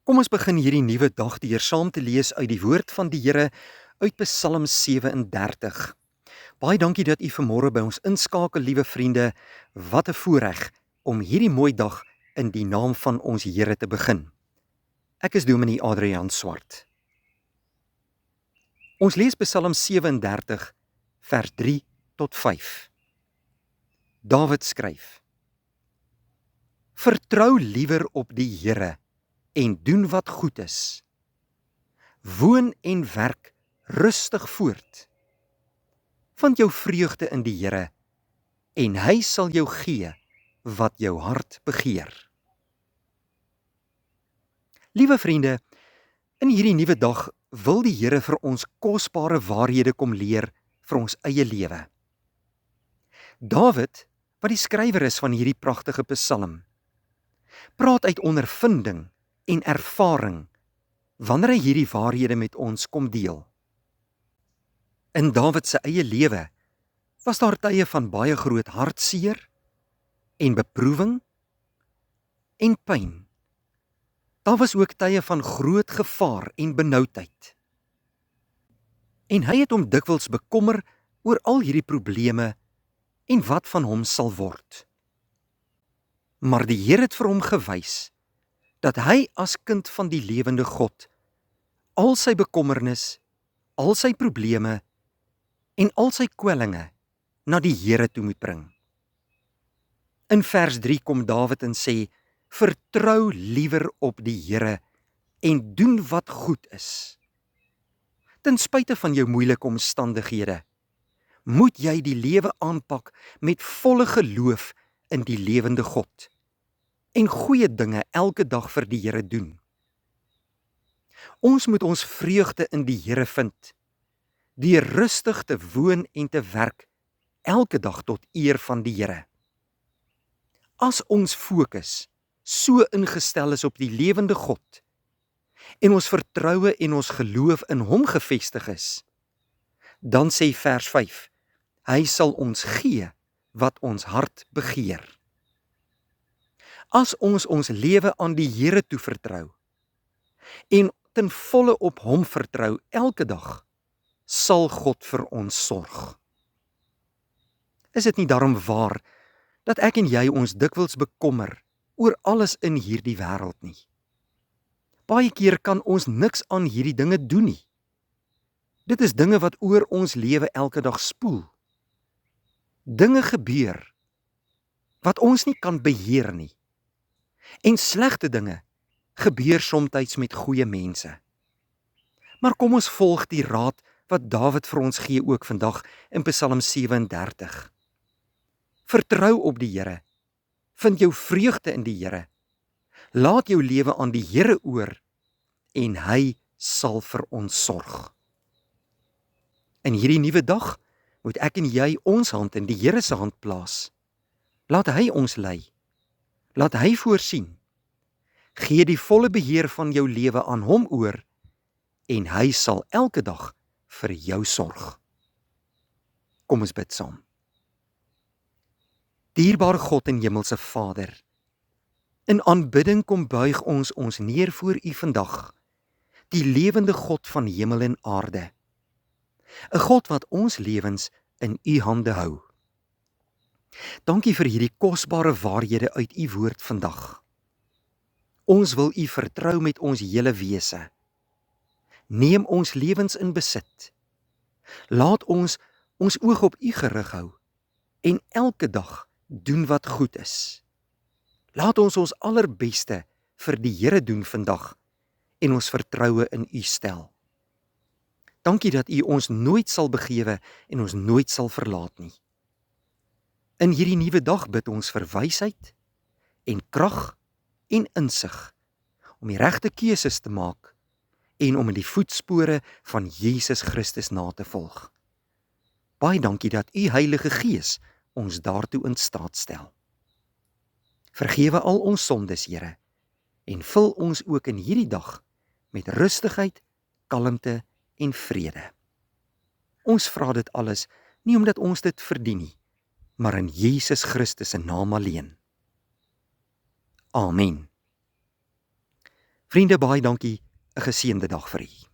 Kom ons begin hierdie nuwe dag deur saam te lees uit die woord van die Here uit Psalm 37. Baie dankie dat u vanmôre by ons inskakel, liewe vriende. Wat 'n voorreg om hierdie mooi dag in die naam van ons Here te begin. Ek is Dominee Adrian Swart. Ons lees Psalm 37 vers 3 tot 5. Dawid skryf: Vertrou liewer op die Here en doen wat goed is. Woon en werk rustig voort. Vind jou vreugde in die Here en hy sal jou gee wat jou hart begeer. Liewe vriende, in hierdie nuwe dag wil die Here vir ons kosbare waarhede kom leer vir ons eie lewe. Dawid, wat die skrywer is van hierdie pragtige psalm, praat uit ondervinding en ervaring wanneer hy hierdie waarhede met ons kom deel. In Dawid se eie lewe was daar tye van baie groot hartseer en beproewing en pyn. Daar was ook tye van groot gevaar en benoudheid. En hy het hom dikwels bekommer oor al hierdie probleme en wat van hom sal word. Maar die Here het vir hom gewys dat hy as kind van die lewende God al sy bekommernis, al sy probleme en al sy kwellinge na die Here toe moet bring. In vers 3 kom Dawid en sê: Vertrou liewer op die Here en doen wat goed is. Ten spyte van jou moeilike omstandighede, moet jy die lewe aanpak met volle geloof in die lewende God en goeie dinge elke dag vir die Here doen. Ons moet ons vreugde in die Here vind, deur rustig te woon en te werk elke dag tot eer van die Here. As ons fokus so ingestel is op die lewende God en ons vertroue en ons geloof in hom gefestig is, dan sê vers 5, hy sal ons gee wat ons hart begeer. As ons ons lewe aan die Here toe vertrou en ten volle op hom vertrou elke dag, sal God vir ons sorg. Is dit nie daarom waar dat ek en jy ons dikwels bekommer oor alles in hierdie wêreld nie? Baie keer kan ons niks aan hierdie dinge doen nie. Dit is dinge wat oor ons lewe elke dag spoel. Dinge gebeur wat ons nie kan beheer nie. En slegte dinge gebeur soms met goeie mense. Maar kom ons volg die raad wat Dawid vir ons gee ook vandag in Psalm 37. Vertrou op die Here, vind jou vreugde in die Here, laat jou lewe aan die Here oor en hy sal vir ons sorg. In hierdie nuwe dag moet ek en jy ons hand in die Here se hand plaas. Laat hy ons lei, laat hy voorsien. Gee die volle beheer van jou lewe aan hom oor en hy sal elke dag vir jou sorg. Kom ons bid saam. Dierbare God en hemelse Vader, in aanbidding kom buig ons neer voor U vandag, die lewende God van hemel en aarde, 'n God wat ons lewens in U hande hou. Dankie vir hierdie kosbare waarhede uit U woord vandag. Ons wil U vertrou met ons hele wese. Neem ons lewens in besit. Laat ons oog op U gerig hou en elke dag doen wat goed is. Laat ons allerbeste vir die Here doen vandag en ons vertroue in U stel. Dankie dat U ons nooit sal begewe en ons nooit sal verlaat nie. In hierdie nuwe dag bid ons vir wysheid en krag en insig om die regte keuses te maak en om in die voetspore van Jesus Christus na te volg. Baie dankie dat U Heilige Gees ons daartoe in staat stel. Vergewe al ons sondes, Here, en vul ons ook in hierdie dag met rustigheid, kalmte en vrede. Ons vra dit alles nie omdat ons dit verdien nie, maar in Jesus Christus se naam alleen. Amen. Vriende, baie dankie. 'n Geseënde dag vir u.